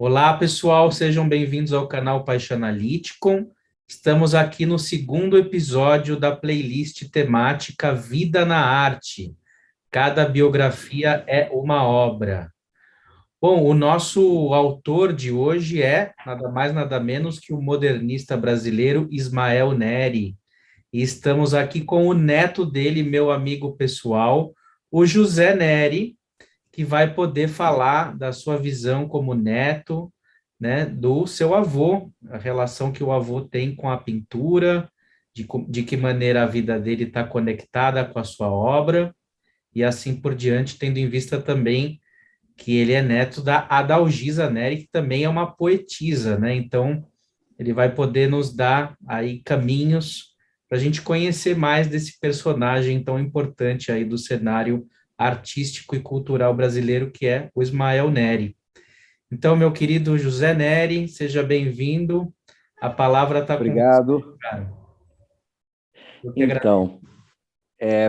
Olá, pessoal, sejam bem-vindos ao canal Paixonalítico. Estamos aqui no segundo episódio da playlist temática Vida na Arte. Cada biografia é uma obra. Bom, o nosso autor de hoje é nada mais, nada menos que o modernista brasileiro Ismael Neri. E estamos aqui com o neto dele, meu amigo pessoal, o José Neri, que vai poder falar da sua visão como neto, né, do seu avô, a relação que o avô tem com a pintura, de que maneira a vida dele está conectada com a sua obra, e assim por diante, tendo em vista também que ele é neto da Adalgisa Neri, que também é uma poetisa, né? Então, ele vai poder nos dar aí caminhos para a gente conhecer mais desse personagem tão importante aí do cenário artístico e cultural brasileiro, que é o Ismael Neri. Então, meu querido José Neri, seja bem-vindo. A palavra está com você, Obrigado. cara. Eu que agradeço. Então,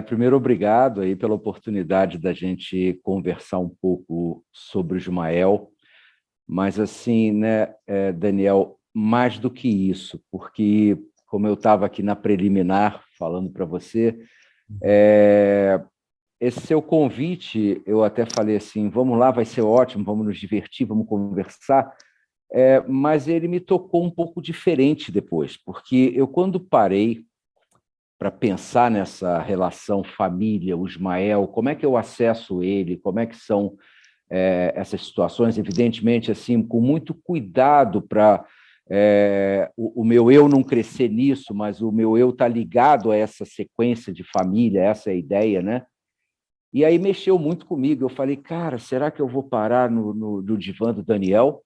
primeiro, obrigado aí pela oportunidade da gente conversar um pouco sobre o Ismael, mas assim, né, Daniel, mais do que isso, porque como eu estava aqui na preliminar falando para você, esse seu convite, eu até falei assim, vamos lá, vai ser ótimo, vamos nos divertir, vamos conversar, mas ele me tocou um pouco diferente depois, porque eu quando parei para pensar nessa relação família, o Ismael, como é que eu acesso ele, como é que são essas situações, evidentemente, assim, com muito cuidado para o meu eu não crescer nisso, mas o meu eu está ligado a essa sequência de família, essa é a ideia, né? E aí mexeu muito comigo. Eu falei, cara, será que eu vou parar no divã do Daniel?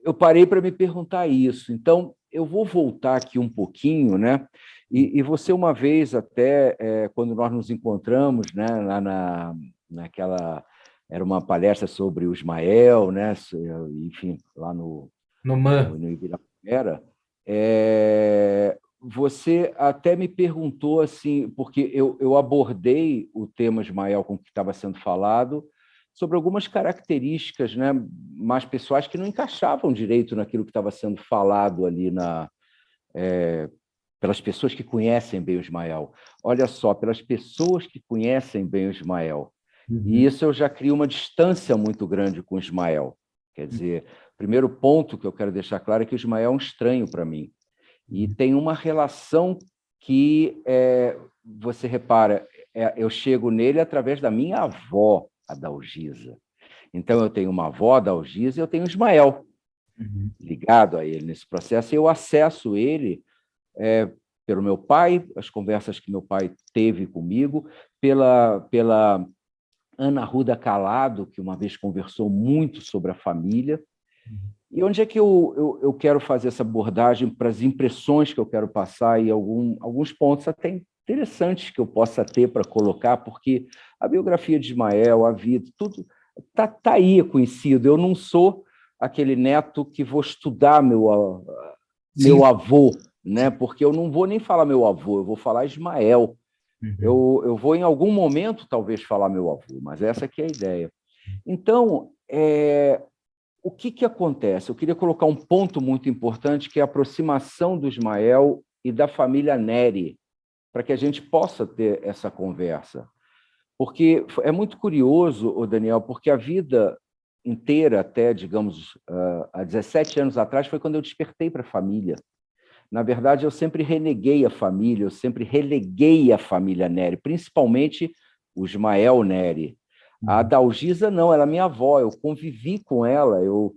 Eu parei para me perguntar isso. Então, eu vou voltar aqui um pouquinho, né? E você, uma vez, até quando nós nos encontramos, né, lá naquela. Era uma palestra sobre o Ismael, né? Enfim, lá No no, Man. no Ibirapuera, você até me perguntou assim, porque eu abordei o tema Ismael com o que estava sendo falado, sobre algumas características, né, mais pessoais que não encaixavam direito naquilo que estava sendo falado ali pelas pessoas que conhecem bem o Ismael. Olha só, pelas pessoas que conhecem bem o Ismael. E Uhum. isso eu já crio uma distância muito grande com o Ismael. Quer dizer, o primeiro ponto que eu quero deixar claro é que o Ismael é um estranho para mim. E tem uma relação que você repara, eu chego nele através da minha avó, a Dalgisa. Então, eu tenho uma avó, a Dalgisa, e eu tenho o Ismael Uhum. ligado a ele nesse processo, e eu acesso ele pelo meu pai, as conversas que meu pai teve comigo, pela Ana Ruda Calado, que uma vez conversou muito sobre a família. E onde é que eu quero fazer essa abordagem para as impressões que eu quero passar e alguns pontos até interessantes que eu possa ter para colocar, porque a biografia de Ismael, a vida, tudo tá aí conhecido. Eu não sou aquele neto que vou estudar Sim, meu avô, né? sim. Porque eu não vou nem falar meu avô, eu vou falar Ismael. Uhum. Eu vou, em algum momento, talvez, falar meu avô, mas essa aqui é a ideia. Então, o que acontece? Eu queria colocar um ponto muito importante, que é a aproximação do Ismael e da família Neri, para que a gente possa ter essa conversa. Porque é muito curioso, Daniel, porque a vida inteira, até, digamos, há 17 anos atrás, foi quando eu despertei para a família. Na verdade, eu sempre reneguei a família, eu sempre releguei a família Neri, principalmente o Ismael Neri. A Uhum. Dalgisa, não, ela é minha avó, eu convivi com ela, eu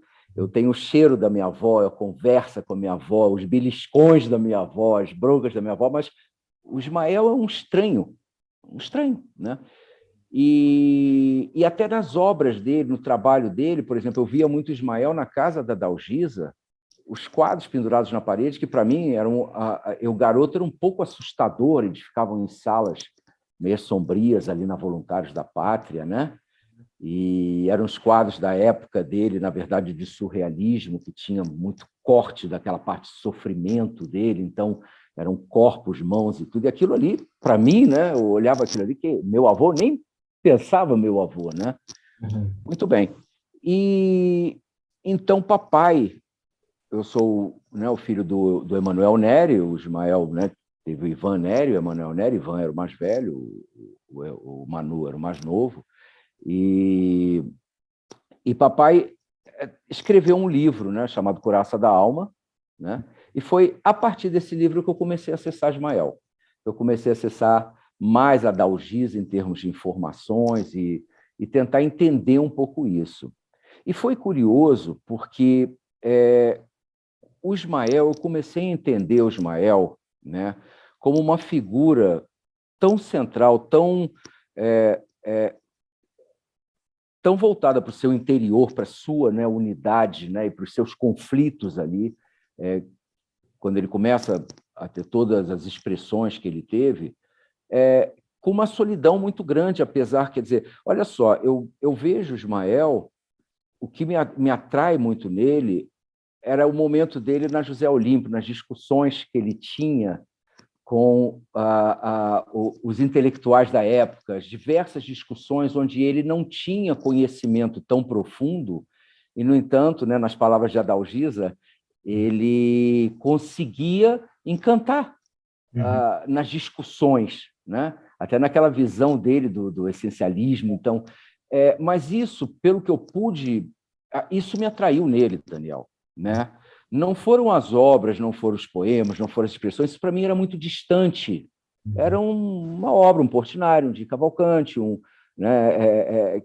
tenho o cheiro da minha avó, eu converso com a minha avó, os beliscões da minha avó, as broncas da minha avó, mas o Ismael é um estranho, né? E até nas obras dele, no trabalho dele, por exemplo, eu via muito Ismael na casa da Dalgisa, os quadros pendurados na parede, que para mim eram. O garoto era um pouco assustador, eles ficavam em salas meio sombrias ali na Voluntários da Pátria, né? E eram os quadros da época dele, na verdade, de surrealismo, que tinha muito corte daquela parte de sofrimento dele, então eram corpos, mãos e tudo. E aquilo ali, para mim, né? Eu olhava aquilo ali, que meu avô nem pensava meu avô, né? Uhum. Muito bem. E então, papai, eu sou, né, o filho do Emanuel Nery, o Ismael, né, teve o Ivan Nery, o Emanuel Nery. Ivan era o mais velho, o Manu era o mais novo. E papai escreveu um livro, né, chamado Coraça da Alma, né? E foi a partir desse livro que eu comecei a acessar Ismael. Eu comecei a acessar mais a Dalgisa em termos de informações e tentar entender um pouco isso. E foi curioso porque o Ismael, eu comecei a entender o Ismael, né, como uma figura tão central, tão voltada para o seu interior, para a sua, né, unidade, né, e para os seus conflitos ali, quando ele começa a ter todas as expressões que ele teve, com uma solidão muito grande, apesar, quer dizer, olha só, eu vejo Ismael, o que me atrai muito nele era o momento dele na José Olímpio, nas discussões que ele tinha com os intelectuais da época, as diversas discussões onde ele não tinha conhecimento tão profundo, e, no entanto, né, nas palavras de Adalgisa, ele conseguia encantar nas discussões, né? Até naquela visão dele do essencialismo. Então, mas isso, pelo que eu pude, isso me atraiu nele, Daniel, né? Não foram as obras, não foram os poemas, não foram as expressões, isso para mim era muito distante. Era uma obra, um Portinari, um de Cavalcanti, né,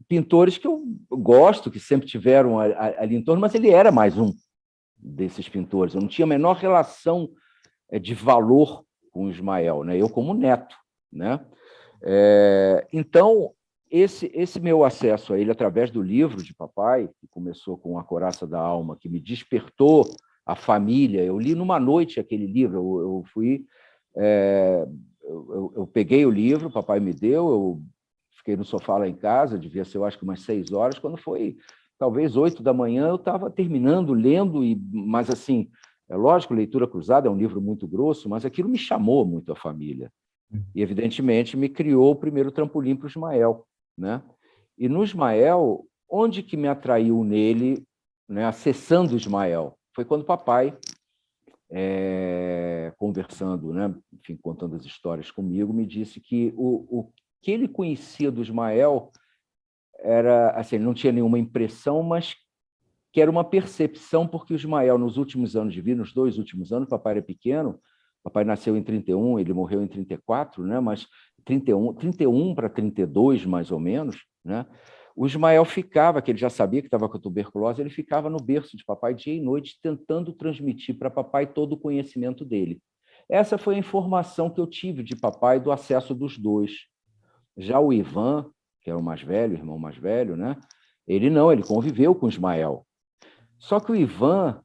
pintores que eu gosto, que sempre tiveram ali em torno, mas ele era mais um desses pintores. Eu não tinha a menor relação de valor com o Ismael, né? Eu como neto, né? Então, esse meu acesso a ele através do livro de papai, que começou com A Coraça da Alma, que me despertou a família. Eu li numa noite aquele livro, eu fui... eu peguei o livro, papai me deu, eu fiquei no sofá lá em casa, devia ser, eu acho que umas 6 horas, quando foi talvez 8 da manhã, eu estava terminando, lendo, mas assim, é lógico, leitura cruzada é um livro muito grosso, mas aquilo me chamou muito a família. E, evidentemente, me criou o primeiro trampolim para o Ismael, né? E no Ismael, onde que me atraiu nele, né, acessando o Ismael? Foi quando papai, conversando, né, enfim, contando as histórias comigo, me disse que o que ele conhecia do Ismael era, assim, ele não tinha nenhuma impressão, mas que era uma percepção, porque o Ismael, nos últimos anos de vida, nos 2 últimos anos, papai era pequeno, papai nasceu em 31, ele morreu em 34, né? Mas 31 para 32, mais ou menos, né? O Ismael ficava, que ele já sabia que estava com tuberculose, ele ficava no berço de papai dia e noite, tentando transmitir para papai todo o conhecimento dele. Essa foi a informação que eu tive de papai, do acesso dos dois. Já o Ivan, que era o mais velho, o irmão mais velho, né? Ele não, ele conviveu com o Ismael. Só que o Ivan,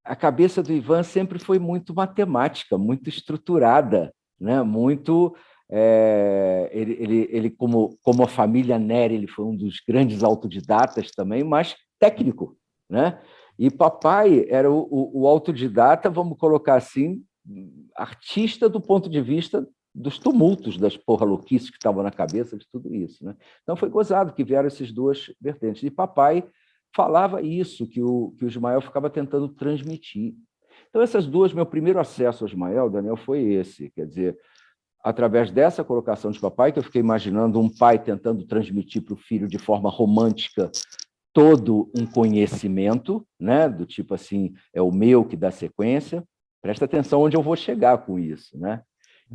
a cabeça do Ivan sempre foi muito matemática, muito estruturada, né? Muito... ele como a família Nery, ele foi um dos grandes autodidatas também, mas técnico, né? E papai era o autodidata, vamos colocar assim, artista do ponto de vista dos tumultos, das porra-louquices que estavam na cabeça de tudo isso, né? Então foi gozado que vieram essas duas vertentes. E papai falava isso, que o Ismael ficava tentando transmitir. Então, essas duas, meu primeiro acesso ao Ismael, Daniel, foi esse. Quer dizer, através dessa colocação de papai, que eu fiquei imaginando um pai tentando transmitir para o filho de forma romântica todo um conhecimento, né? Do tipo assim, é o meu que dá sequência. Presta atenção onde eu vou chegar com isso, né?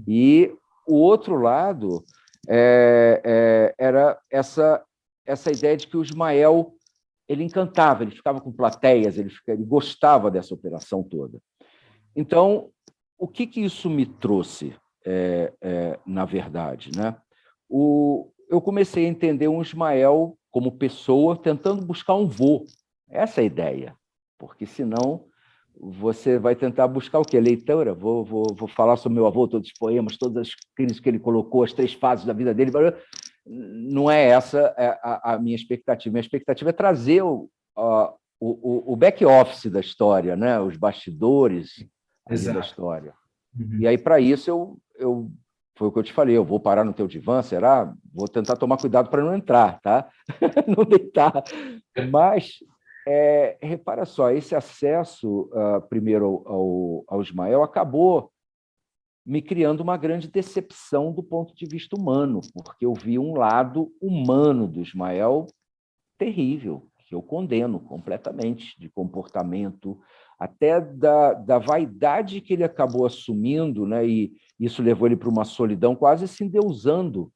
E o outro lado era essa ideia de que o Ismael ele encantava, ele ficava com plateias, ele gostava dessa operação toda. Então, o que isso me trouxe, na verdade, né? Eu comecei a entender um Ismael como pessoa, tentando buscar um vô. Essa é a ideia, porque senão você vai tentar buscar o quê? Leitora? Vou falar sobre meu avô, todos os poemas, todas as crises que ele colocou, as 3 fases da vida dele. Não é essa a minha expectativa. Minha expectativa é trazer o back-office da história, né? Os bastidores ali da história. E aí, para isso, eu foi o que eu te falei, eu vou parar no teu divã, será? Vou tentar tomar cuidado para não entrar, tá? Não deitar. Mas, repara só, esse acesso, primeiro, ao Ismael, acabou me criando uma grande decepção do ponto de vista humano, porque eu vi um lado humano do Ismael terrível, que eu condeno completamente, de comportamento, até da vaidade que ele acabou assumindo, né? E isso levou ele para uma solidão, quase se endeusando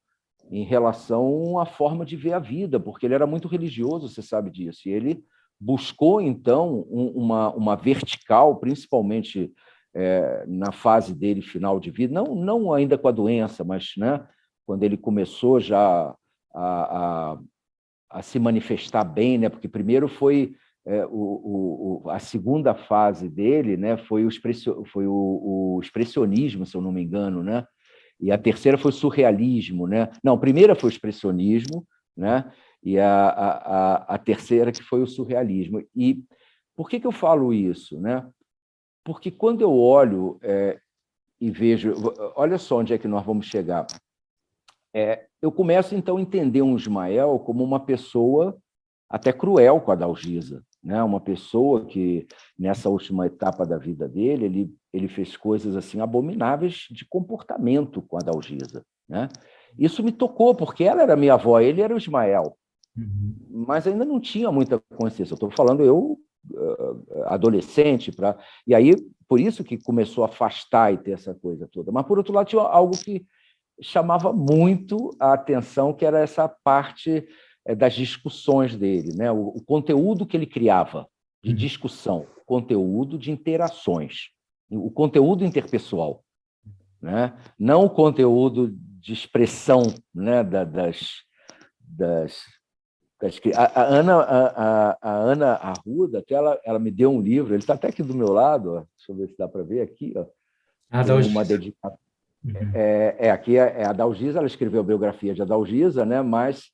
em relação à forma de ver a vida, porque ele era muito religioso, você sabe disso, e ele buscou, então, uma vertical, principalmente na fase dele final de vida, não ainda com a doença, mas, né, quando ele começou já a se manifestar bem, né, porque primeiro foi a segunda fase dele, né, foi o expressionismo, se eu não me engano, né? E a terceira foi o surrealismo, né? Não, a primeira foi o expressionismo, né? E a terceira que foi o surrealismo. E por que eu falo isso, né? Porque quando eu olho e vejo, olha só onde é que nós vamos chegar. Eu começo, então, a entender um Ismael como uma pessoa até cruel com a Dalgisa, né? Uma pessoa que, nessa última etapa da vida dele, ele fez coisas assim abomináveis de comportamento com a Dalgisa, né? Isso me tocou, porque ela era minha avó, ele era o Ismael, mas ainda não tinha muita consciência. Eu estou falando eu, adolescente, e aí, por isso que começou a afastar e ter essa coisa toda. Mas, por outro lado, tinha algo que chamava muito a atenção, que era essa parte das discussões dele, né? O conteúdo que ele criava de discussão, conteúdo de interações, o conteúdo interpessoal, né? Não o conteúdo de expressão, né? A Ana Arruda, até ela me deu um livro, ele está até aqui do meu lado, ó, deixa eu ver se dá para ver aqui, ó, uma dedicatória. Aqui é a Dalgisa, ela escreveu a biografia de Adalgisa, né? Mas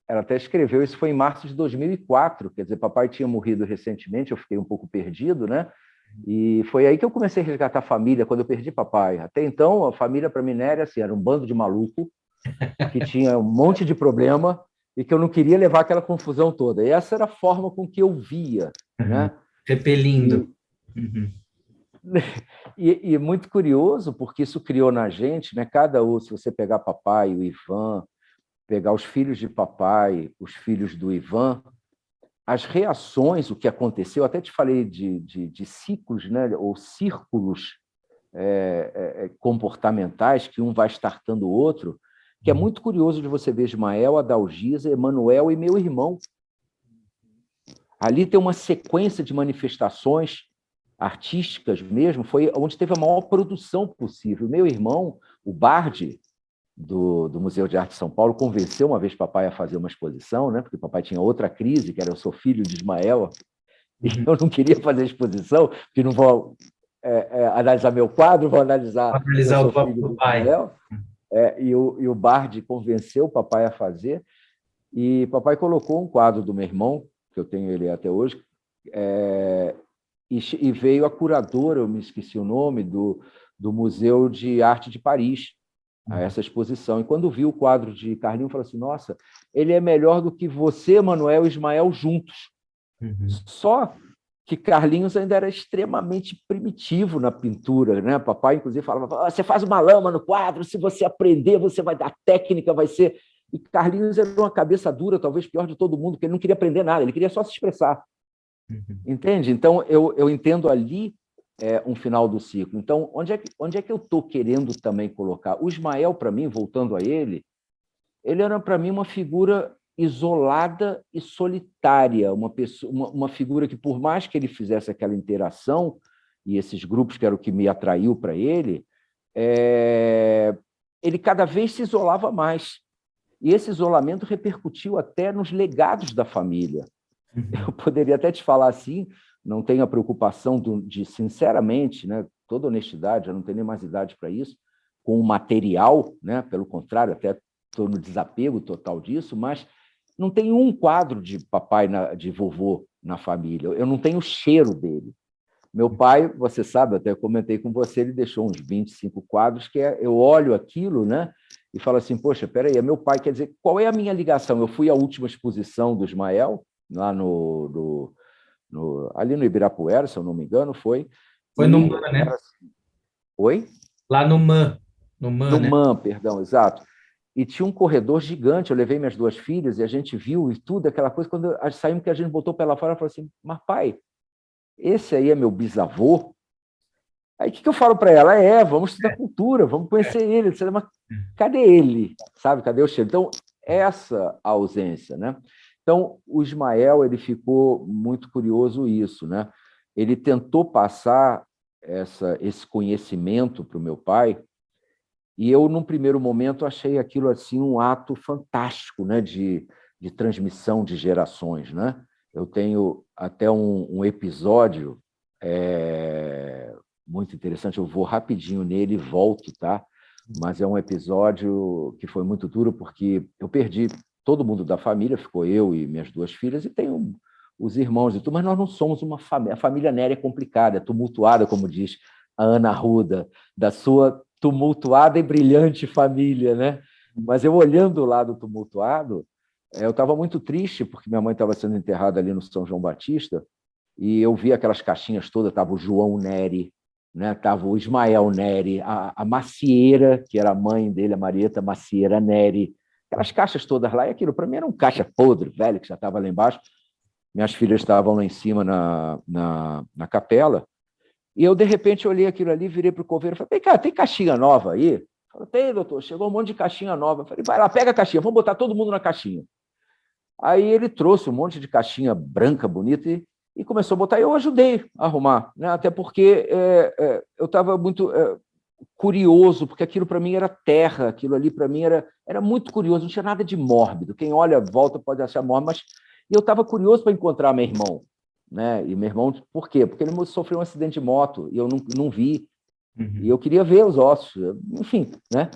ela até escreveu, isso foi em março de 2004, quer dizer, papai tinha morrido recentemente, eu fiquei um pouco perdido, né? E foi aí que eu comecei a resgatar a família, quando eu perdi papai. Até então, a família para mim era assim, era um bando de maluco, que tinha um monte de problema e que eu não queria levar aquela confusão toda. E essa era a forma com que eu via, né? Repelindo. E muito curioso, porque isso criou na gente, né? Se você pegar papai, o Ivan, pegar os filhos de papai, os filhos do Ivan, as reações, o que aconteceu, até te falei de ciclos, né? Ou círculos comportamentais, que um vai startando o outro, que é muito curioso de você ver Ismael, Adalgisa, Emanuel e meu irmão. Ali tem uma sequência de manifestações artísticas mesmo, foi onde teve a maior produção possível. Meu irmão, o Bardi, do Museu de Arte de São Paulo, convenceu uma vez papai a fazer uma exposição, né? Porque papai tinha outra crise, que era eu sou filho de Ismael, e eu não queria fazer exposição, porque não vou analisar meu quadro, vou analisar O próprio do pai. Ismael. E o Bardi convenceu o papai a fazer, e papai colocou um quadro do meu irmão, que eu tenho ele até hoje, e veio a curadora, eu me esqueci o nome, do Museu de Arte de Paris, a essa exposição. E quando viu o quadro de Carlinhos, falou assim, nossa, ele é melhor do que você, Manuel e Ismael juntos. Só que Carlinhos ainda era extremamente primitivo na pintura, né? Papai, inclusive, falava, você faz uma lama no quadro, se você aprender, você vai dar técnica, vai ser... E Carlinhos era uma cabeça dura, talvez pior de todo mundo, porque ele não queria aprender nada, ele queria só se expressar. Entende? Então, eu entendo ali um final do ciclo. Então, onde é que eu estou querendo também colocar? O Ismael, para mim, voltando a ele era, para mim, uma figura isolada e solitária, uma figura que, por mais que ele fizesse aquela interação, e esses grupos que era o que me atraiu para ele cada vez se isolava mais. E esse isolamento repercutiu até nos legados da família. Eu poderia até te falar assim, não tenho a preocupação de sinceramente, né, toda honestidade, eu não tenho nem mais idade para isso, com o material, né, pelo contrário, até estou no desapego total disso, mas não tenho um quadro de papai, de vovô na família, eu não tenho o cheiro dele. Meu pai, você sabe, até comentei com você, ele deixou uns 25 quadros, eu olho aquilo, né, e falo assim, poxa, peraí, é meu pai, quer dizer, qual é a minha ligação? Eu fui à última exposição do Ismael, lá ali no Ibirapuera, se eu não me engano, foi. Foi no MAN, né? Oi? Lá no MAN. No No MAN, né? MAN, perdão, exato. E tinha um corredor gigante, eu levei minhas duas filhas e a gente viu e tudo, aquela coisa, quando saímos que a gente botou pela fora, eu falei assim, mas pai, esse aí é meu bisavô? Aí o que eu falo para ela? Vamos estudar cultura, vamos conhecer ele. Mas cadê ele? Sabe, cadê o cheiro? Então, essa ausência, né? Então, o Ismael, ele ficou muito curioso isso, né? Ele tentou passar esse conhecimento para o meu pai, e eu, num primeiro momento, achei aquilo assim um ato fantástico, né, de transmissão de gerações, né? Eu tenho até um episódio muito interessante, eu vou rapidinho nele e volto, tá? Mas é um episódio que foi muito duro, porque eu perdi todo mundo da família, ficou eu e minhas duas filhas, e tenho os irmãos e tudo, mas nós não somos uma família. A família Nery é complicada, é tumultuada, como diz a Ana Arruda, da sua tumultuada e brilhante família, né? Mas eu olhando o lado tumultuado, eu estava muito triste, porque minha mãe estava sendo enterrada ali no São João Batista, e eu vi aquelas caixinhas todas, estava o João Nery, né? Estava o Ismael Nery, a Macieira, que era a mãe dele, a Marieta Macieira Nery, aquelas caixas todas lá, e aquilo para mim era um caixa podre, velho, que já estava lá embaixo. Minhas filhas estavam lá em cima na capela, e eu, de repente, olhei aquilo ali, virei para o coveiro e falei, cara, tem caixinha nova aí? Falei, tem, doutor, chegou um monte de caixinha nova. Falei, vai lá, pega a caixinha, vamos botar todo mundo na caixinha. Aí ele trouxe um monte de caixinha branca, bonita, e começou a botar, e eu ajudei a arrumar, né? Até porque eu estava muito curioso, porque aquilo para mim era terra, aquilo ali para mim era muito curioso, não tinha nada de mórbido. Quem olha, volta, pode achar mórbido, mas eu estava curioso para encontrar meu irmão, né? E meu irmão, por quê? Porque ele sofreu um acidente de moto e eu não vi, e eu queria ver os ossos, enfim, né?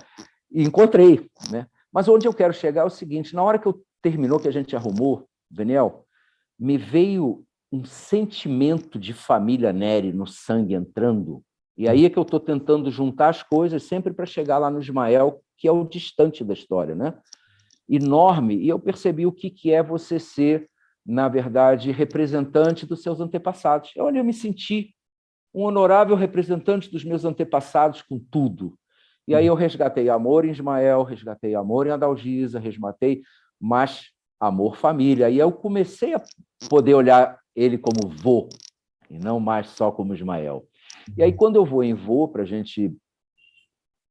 E encontrei, né? Mas onde eu quero chegar é o seguinte, na hora que eu terminou, que a gente arrumou, Daniel, me veio um sentimento de família Nery no sangue entrando, e aí é que eu estou tentando juntar as coisas sempre para chegar lá no Ismael, que é o distante da história, né? Enorme, e eu percebi o que é você ser, na verdade, representante dos seus antepassados. Olha, eu me senti um honorável representante dos meus antepassados com tudo. E aí eu resgatei amor em Ismael, resgatei amor em Adalgisa, resgatei, mas amor família. E eu comecei a poder olhar ele como vô, e não mais só como Ismael. E aí, quando eu vou em vô, para a gente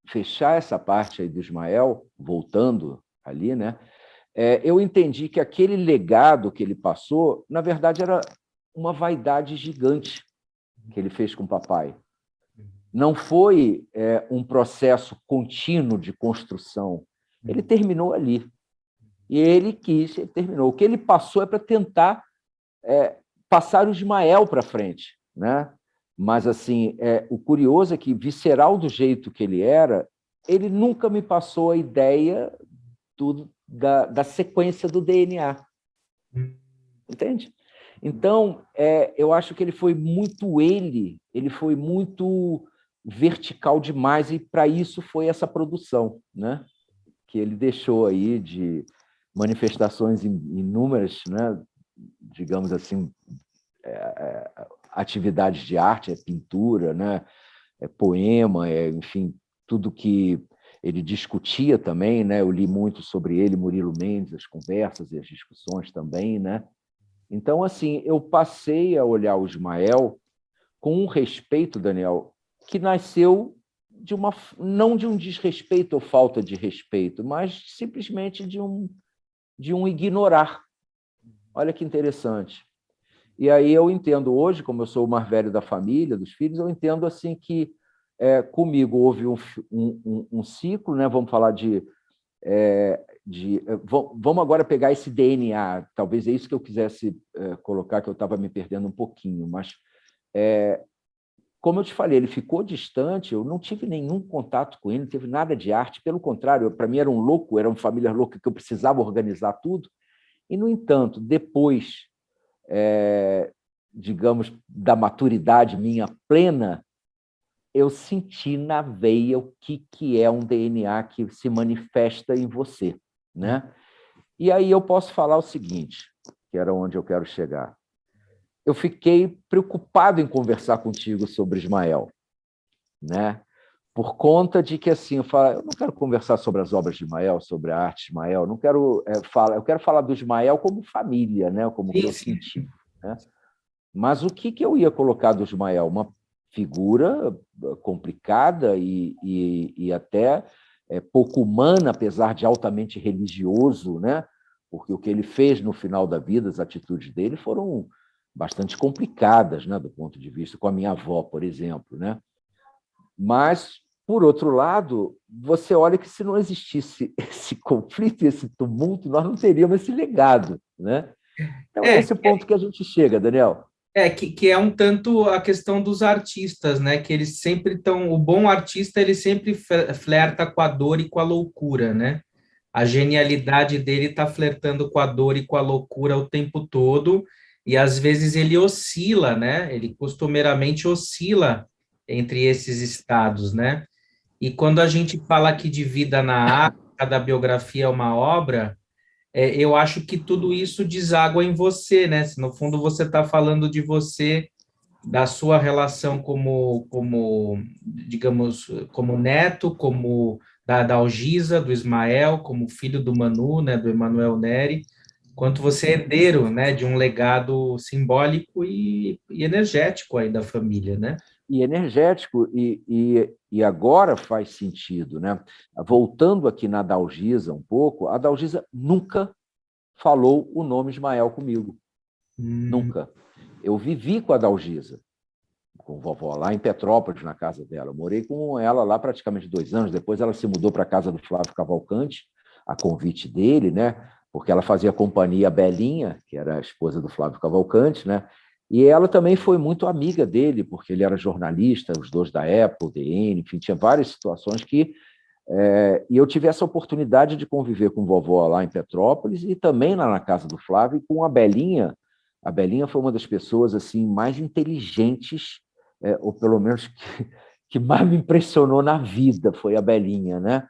fechar essa parte aí do Ismael, voltando ali, né? Eu entendi que aquele legado que ele passou, na verdade, era uma vaidade gigante que ele fez com o papai. Não foi um processo contínuo de construção. Ele terminou ali. E ele terminou. O que ele passou é para tentar passar o Ismael para frente, né? Mas, assim, o curioso é que, visceral do jeito que ele era, ele nunca me passou a ideia da sequência do DNA. Entende? Então, eu acho que ele foi muito vertical demais, e para isso foi essa produção, né? Que ele deixou aí de manifestações inúmeras, né? Digamos assim, atividades de arte, pintura, né? Poema, enfim, tudo que ele discutia também, né? Eu li muito sobre ele, Murilo Mendes, as conversas e as discussões também, né? Então, assim, eu passei a olhar o Ismael com um respeito, Daniel, que nasceu não de um desrespeito ou falta de respeito, mas simplesmente de um ignorar. Olha que interessante. E aí eu entendo hoje, como eu sou o mais velho da família, dos filhos, eu entendo assim que comigo houve um ciclo, né? Vamos falar vamos agora pegar esse DNA, talvez é isso que eu quisesse colocar, que eu estava me perdendo um pouquinho, mas, como eu te falei, ele ficou distante, eu não tive nenhum contato com ele, não teve nada de arte, pelo contrário, para mim era um louco, era uma família louca que eu precisava organizar tudo, e, no entanto, depois digamos, da maturidade minha plena, eu senti na veia o que é um DNA que se manifesta em você, né? E aí eu posso falar o seguinte, que era onde eu quero chegar. Eu fiquei preocupado em conversar contigo sobre Ismael, né? Por conta de que, assim, eu não quero conversar sobre as obras de Ismael, sobre a arte de Ismael, não quero falar, eu quero falar do Ismael como família, né? Como que eu senti, né? Mas o que eu ia colocar do Ismael? Uma figura complicada e até pouco humana, apesar de altamente religioso, né? Porque o que ele fez no final da vida, as atitudes dele foram bastante complicadas, né? Do ponto de vista com a minha avó, por exemplo, né? Mas, por outro lado, você olha que se não existisse esse conflito, esse tumulto, nós não teríamos esse legado, né? Então, é esse ponto que a gente chega, Daniel. Que é um tanto a questão dos artistas, né? Que eles sempre estão. O bom artista, ele sempre flerta com a dor e com a loucura, né? A genialidade dele está flertando com a dor e com a loucura o tempo todo, e às vezes ele oscila, né? Ele costumeiramente oscila entre esses estados, né? E quando a gente fala aqui de vida na arte, cada biografia é uma obra, eu acho que tudo isso deságua em você, né? Se no fundo você está falando de você, da sua relação digamos, como neto, como da Algisa, do Ismael, como filho do Manu, né, do Emanuel Neri, quanto você é herdeiro, né, de um legado simbólico e energético aí da família, né? E energético, e agora faz sentido, né? Voltando aqui na Dalgisa um pouco, a Dalgisa nunca falou o nome Ismael comigo. Nunca. Eu vivi com a Dalgisa, com a vovó, lá em Petrópolis, na casa dela. Eu morei com ela lá praticamente 2 anos. Depois ela se mudou para a casa do Flávio Cavalcante, a convite dele, né? Porque ela fazia companhia à Belinha, que era a esposa do Flávio Cavalcante, né? E ela também foi muito amiga dele, porque ele era jornalista, os dois da Apple, DN, enfim, tinha várias situações que... e eu tive essa oportunidade de conviver com vovó lá em Petrópolis e também lá na casa do Flávio, e com a Belinha. A Belinha foi uma das pessoas assim mais inteligentes, ou pelo menos que mais me impressionou na vida, foi a Belinha, né?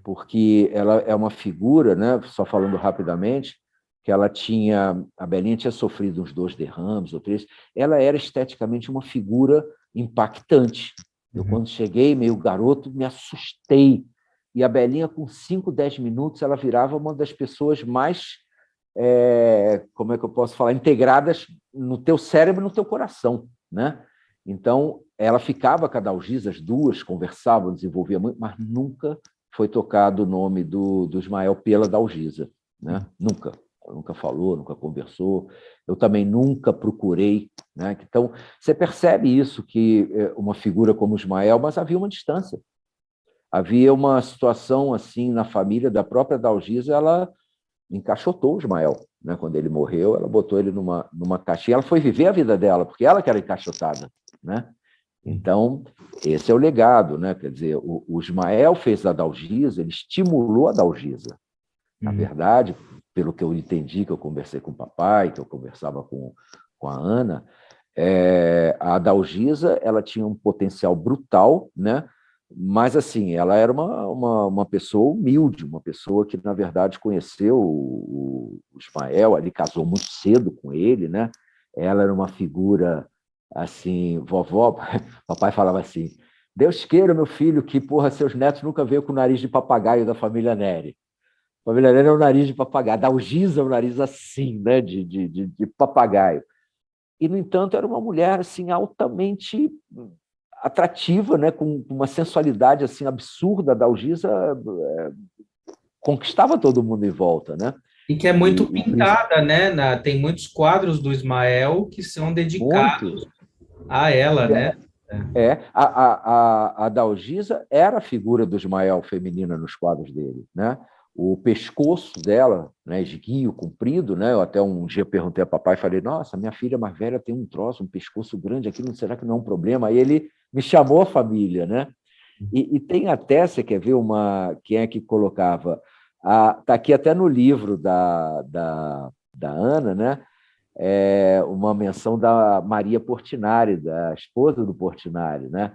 Porque ela é uma figura, né? Só falando rapidamente, que a Belinha tinha sofrido uns 2 derrames ou 3, ela era esteticamente uma figura impactante. Eu, quando cheguei, meio garoto, me assustei. E a Belinha, com 5, 10 minutos, ela virava uma das pessoas mais, como é que eu posso falar, integradas no teu cérebro e no teu coração, né? Então, ela ficava com a Dalgisa, as duas conversavam, desenvolvia muito, mas nunca foi tocado o nome do Ismael pela Dalgisa, né? Nunca. Ela nunca falou, nunca conversou. Eu também nunca procurei, né? Então, você percebe isso, que uma figura como Ismael, mas havia uma distância. Havia uma situação assim na família da própria Dalgisa, ela encaixotou o Ismael, né? Quando ele morreu, ela botou ele numa caixinha. Ela foi viver a vida dela, porque ela que era encaixotada, né? Então, esse é o legado, né? Quer dizer, o Ismael fez a Dalgisa, ele estimulou a Dalgisa. Na verdade, pelo que eu entendi, que eu conversei com o papai, que eu conversava com a Ana, a Dalgisa, ela tinha um potencial brutal, né? Mas, assim, ela era uma pessoa humilde, uma pessoa que, na verdade, conheceu o Ismael, ali casou muito cedo com ele, né? Ela era uma figura, assim, vovó, papai falava assim, Deus queira, meu filho, que, porra, seus netos nunca veio com o nariz de papagaio da família Neri. A família Neri é o nariz de papagaio, a Dalgisa é o nariz assim, né? De papagaio. E, no entanto, era uma mulher assim, altamente atrativa, né? Com uma sensualidade assim, absurda. A Dalgisa conquistava todo mundo em volta, né? E que é muito pintada, né? Tem muitos quadros do Ismael que são muito. dedicados a ela, né? A Dalgisa era a figura do Ismael feminina nos quadros dele, né? O pescoço dela, né, esguio, comprido, né? Eu até um dia perguntei a papai, falei, nossa, minha filha mais velha tem um troço, um pescoço grande aqui, não será que não é um problema? Aí ele me chamou a família, né? E tem até, você quer ver quem é que colocava? Está aqui até no livro da Ana, né? uma menção da Maria Portinari, da esposa do Portinari, né?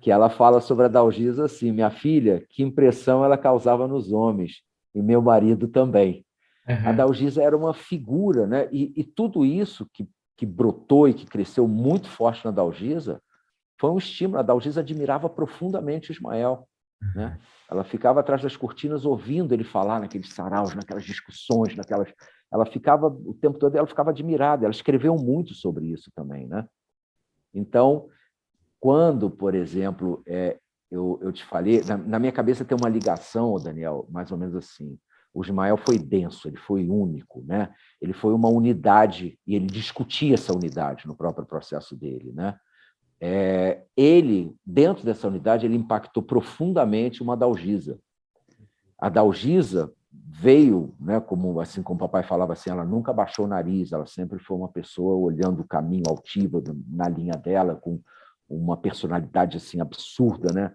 Que ela fala sobre a Dalgisa assim: minha filha, que impressão ela causava nos homens, e meu marido também. A Aham. Dalgisa era uma figura, né? E tudo isso que brotou e que cresceu muito forte na Dalgisa foi um estímulo. A Dalgisa admirava profundamente o Ismael, né? Ela ficava atrás das cortinas ouvindo ele falar naqueles saraus, naquelas discussões, naquelas. Ela ficava o tempo todo, ela ficava admirada. Ela escreveu muito sobre isso também, né? Então, quando, por exemplo, eu te falei, na minha cabeça tem uma ligação, Daniel, mais ou menos assim. O Ismael foi denso, ele foi único, né? Ele foi uma unidade e ele discutia essa unidade no próprio processo dele, né? Ele, dentro dessa unidade, ele impactou profundamente uma Dalgisa. A Dalgisa veio, né, como assim, como o papai falava assim, ela nunca baixou o nariz, ela sempre foi uma pessoa olhando o caminho altivo na linha dela, com uma personalidade assim absurda, né?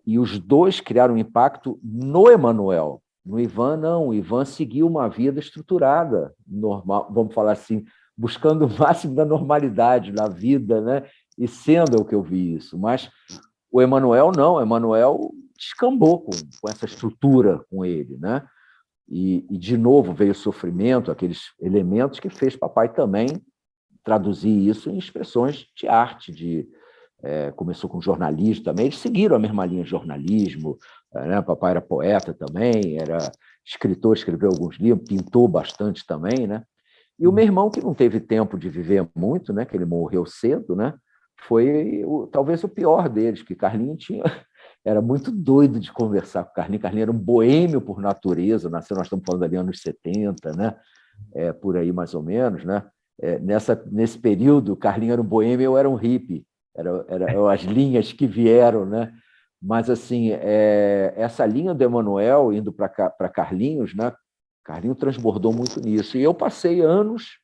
E os dois criaram um impacto no Emanuel. No Ivan, não. O Ivan seguiu uma vida estruturada, normal, vamos falar assim, buscando o máximo da normalidade na vida, né? E sendo o que eu vi isso. Mas o Emanuel, não. O Emanuel descambou com essa estrutura com ele, né? E, de novo, veio o sofrimento, aqueles elementos que fez papai também traduzir isso em expressões de arte, começou com jornalismo também, eles seguiram a mesma linha de jornalismo, né? Papai era poeta também, era escritor, escreveu alguns livros, pintou bastante também, né? E o meu irmão, que não teve tempo de viver muito, né? Que ele morreu cedo, né? Foi talvez o pior deles, que Carlinhos era muito doido de conversar com Carlinhos. Carlinhos era um boêmio por natureza, nasceu, nós estamos falando ali anos 70, né? Por aí mais ou menos, né? Nesse período, Carlinhos era um boêmio, eu era um hippie. Eram as linhas que vieram, né? Mas, assim, essa linha do Emanuel indo para Carlinhos, né? Carlinhos transbordou muito nisso. E eu passei anos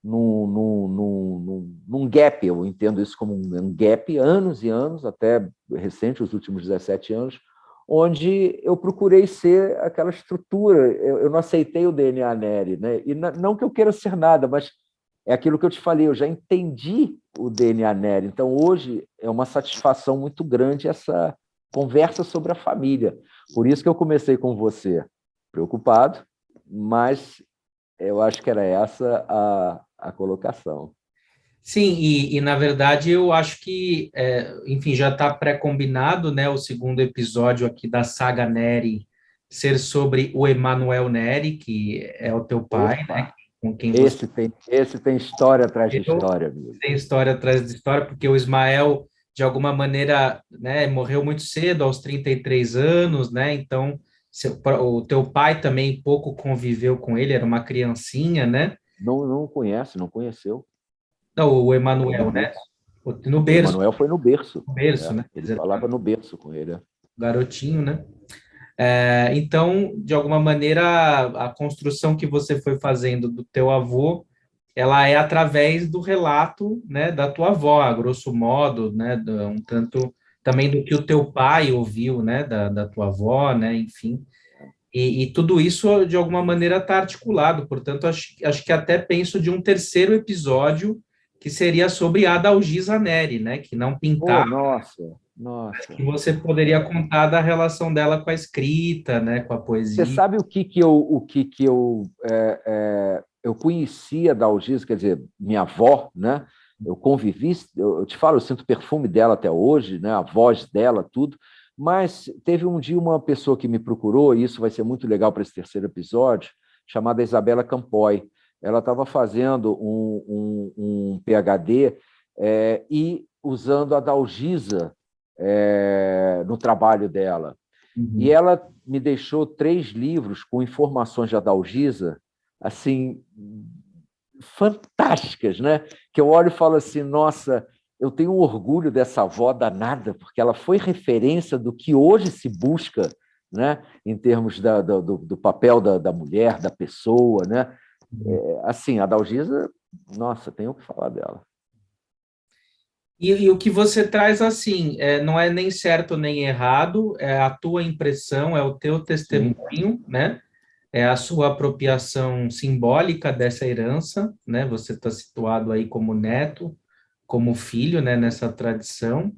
num gap, eu entendo isso como um gap, anos e anos, até recente, os últimos 17 anos, onde eu procurei ser aquela estrutura. Eu não aceitei o DNA Neri, né? E não que eu queira ser nada, mas é aquilo que eu te falei, eu já entendi o DNA Neri. Então, hoje, é uma satisfação muito grande essa conversa sobre a família. Por isso que eu comecei com você, preocupado, mas eu acho que era essa a colocação. Sim, na verdade eu acho que, enfim, já está pré-combinado, né, o segundo episódio aqui da saga Neri ser sobre o Emanuel Neri, que é o teu pai, né, Opa! com quem você Esse tem história atrás de viveu, história, amigo. tem história atrás de história, porque o Ismael, de alguma maneira, né, morreu muito cedo, aos 33 anos, né, então o teu pai também pouco conviveu com ele, era uma criancinha, né, Não conhece, não conheceu. não, o Foi no Emanuel, né, berço. no O berço, Emanuel foi no berço. no berço, né, Ele falava no berço com ele. garotinho, né? Então, de alguma maneira, a construção que você foi fazendo do teu avô, ela é através do relato, né, da tua avó, a grosso modo, né, um tanto também do que o teu pai ouviu, né, da tua avó, né, enfim. E tudo isso, de alguma maneira, está articulado. Portanto, acho que até penso de um terceiro episódio que seria sobre a Adalgisa Neri, né, que não Oh, pintava, nossa, nossa. que você poderia contar da relação dela com a escrita, né, com a Você poesia. sabe eu conhecia da Algisa, quer dizer, minha avó, né? Eu convivi, eu te falo, eu sinto o perfume dela até hoje, né? A voz dela, tudo. Mas teve um dia uma pessoa que me procurou, e isso vai ser muito legal para esse terceiro episódio, chamada Isabela Campoy. Ela estava fazendo um PhD e usando a Dalgisa no trabalho dela. E Uhum. ela me deixou 3 livros com informações de Adalgisa, assim, fantásticas, né? Que eu olho e falo assim, nossa, eu tenho um orgulho dessa avó danada, porque ela foi referência do que hoje se busca, né? Em termos do papel da mulher, da pessoa, né? Assim, a Adalgisa, nossa, tenho o que falar dela. E o que você traz, assim, não é nem certo nem errado, é a tua impressão, é o teu Sim, testemunho, né? é a sua apropriação simbólica dessa herança, né? Você está situado aí como neto, como filho, né, nessa tradição,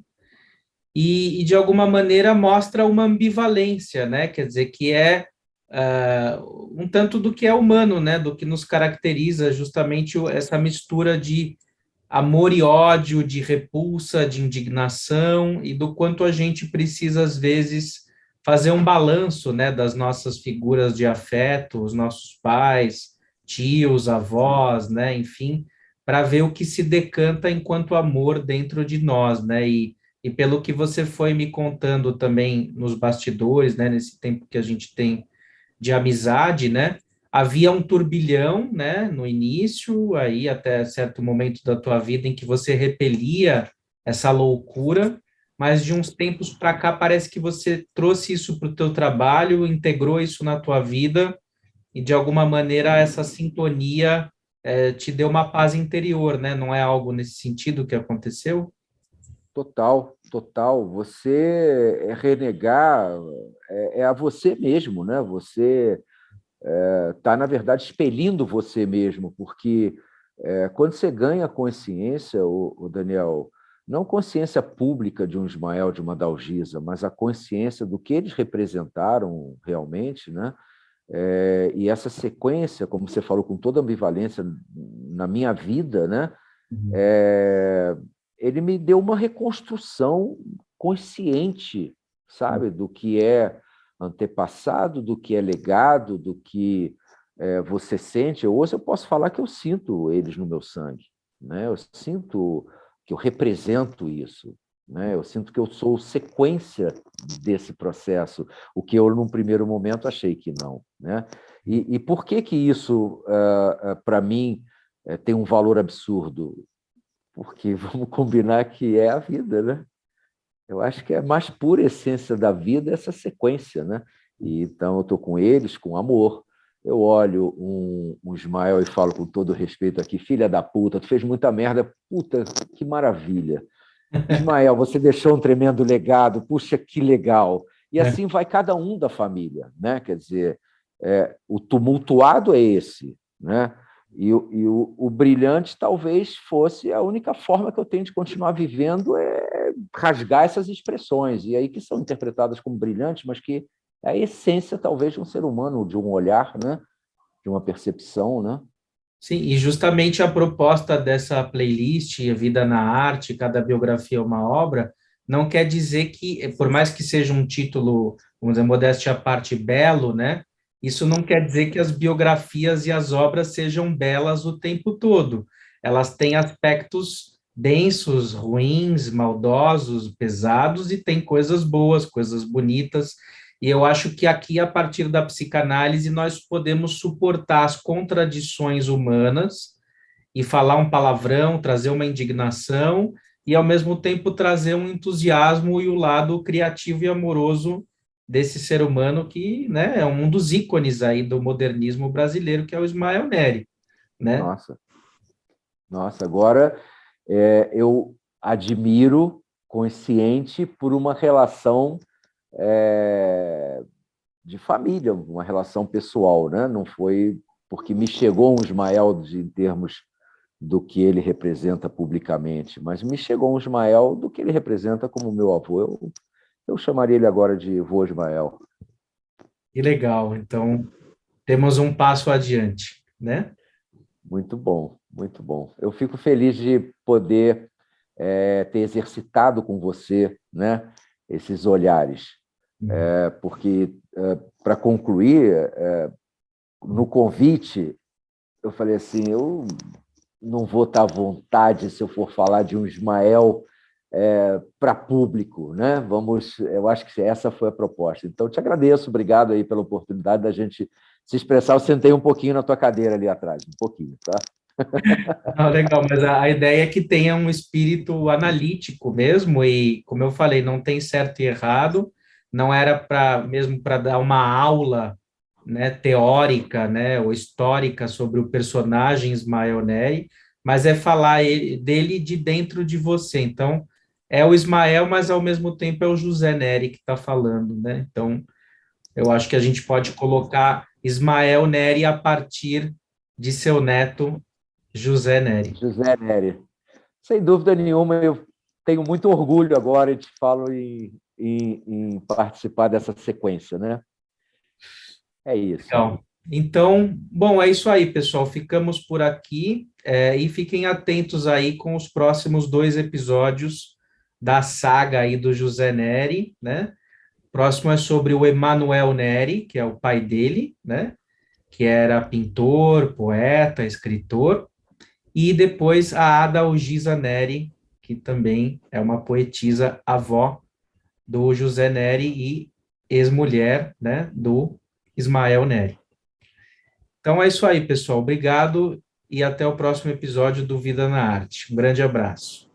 de alguma maneira mostra uma ambivalência, né? Quer dizer, que é um tanto do que é humano, né? Do que nos caracteriza justamente essa mistura de amor e ódio, de repulsa, de indignação, e do quanto a gente precisa, às vezes, fazer um balanço, né, das nossas figuras de afeto, os nossos pais, tios, avós, né, enfim, para ver o que se decanta enquanto amor dentro de nós, né, e pelo que você foi me contando também nos bastidores, né, nesse tempo que a gente tem de amizade, né? Havia um turbilhão, né, no início, aí até certo momento da tua vida em que você repelia essa loucura, mas de uns tempos para cá parece que você trouxe isso para o teu trabalho, integrou isso na tua vida e de alguma maneira essa sintonia te deu uma paz interior, né? Não é algo nesse sentido que aconteceu? Total, total. Você é renegar é a você mesmo, né? Você está, na verdade, expelindo você mesmo, porque quando você ganha consciência, o Daniel, não consciência pública de um Ismael, de uma Dalgisa, mas a consciência do que eles representaram realmente, né? E essa sequência, como você falou, com toda a ambivalência na minha vida, né? Uhum. Ele me deu uma reconstrução consciente, sabe, do que é antepassado, do que é legado, do que você sente. Hoje eu posso falar que eu sinto eles no meu sangue, né? Eu sinto que eu represento isso, né? Eu sinto que eu sou sequência desse processo, o que eu, num primeiro momento, achei que não, né? E por que que isso, para mim, tem um valor absurdo? Porque vamos combinar que é a vida, né? Eu acho que é a mais pura essência da vida essa sequência, né? E, então, eu estou com eles, com amor. Eu olho um Ismael e falo com todo respeito aqui, filha da puta, tu fez muita merda, puta, que maravilha. Ismael, você deixou um tremendo legado, puxa, que legal. E assim vai cada um da família, né? Quer dizer, o tumultuado é esse, né? E o brilhante talvez fosse a única forma que eu tenho de continuar vivendo rasgar essas expressões, e aí que são interpretadas como brilhantes, mas que é a essência talvez de um ser humano, de um olhar, né? De uma percepção, né? Sim, e justamente a proposta dessa playlist, Vida na Arte, cada biografia é uma obra, não quer dizer que, por mais que seja um título, vamos dizer, modéstia à parte, belo, né? Isso não quer dizer que as biografias e as obras sejam belas o tempo todo. Elas têm aspectos densos, ruins, maldosos, pesados, e tem coisas boas, coisas bonitas. E eu acho que aqui, a partir da psicanálise, nós podemos suportar as contradições humanas e falar um palavrão, trazer uma indignação e, ao mesmo tempo, trazer um entusiasmo e o lado criativo e amoroso desse ser humano que, né, é um dos ícones aí do modernismo brasileiro, que é o Ismael Neri, né? Nossa, nossa, agora eu admiro consciente por uma relação de família, uma relação pessoal, né? Não foi porque me chegou um Ismael em termos do que ele representa publicamente, mas me chegou um Ismael do que ele representa como meu avô. Eu chamaria ele agora de vô Ismael. Que legal. Então, temos um passo adiante, né? Muito bom, muito bom. Eu fico feliz de poder ter exercitado com você, né, esses olhares, porque, para concluir, no convite, eu falei assim, eu não vou estar à vontade se eu for falar de um Ismael para público, né? Eu acho que essa foi a proposta. Então, te agradeço, obrigado aí pela oportunidade da gente se expressar. Eu sentei um pouquinho na tua cadeira ali atrás, um pouquinho, tá? Não, legal, mas a ideia é que tenha um espírito analítico mesmo, e como eu falei, não tem certo e errado, não era para mesmo para dar uma aula, né, teórica, né, ou histórica sobre o personagem Ismael Ney, mas é falar dele de dentro de você. Então, é o Ismael, mas ao mesmo tempo é o José Neri que está falando, né? Então, Eu acho que a gente pode colocar Ismael Neri a partir de seu neto, José Neri. José Neri. Sem dúvida nenhuma, eu tenho muito orgulho agora e te falo em participar dessa sequência, né? É isso. Legal. Então, bom, é isso aí, pessoal. Ficamos por aqui, e fiquem atentos aí com os próximos 2 episódios da saga aí do José Neri, né? O próximo é sobre o Emanuel Neri, que é o pai dele, né? Que era pintor, poeta, escritor. E depois a Ada Algisa Neri, que também é uma poetisa avó do José Neri e ex-mulher, né, do Ismael Neri. Então é isso aí, pessoal. Obrigado e até o próximo episódio do Vida na Arte. Um grande abraço.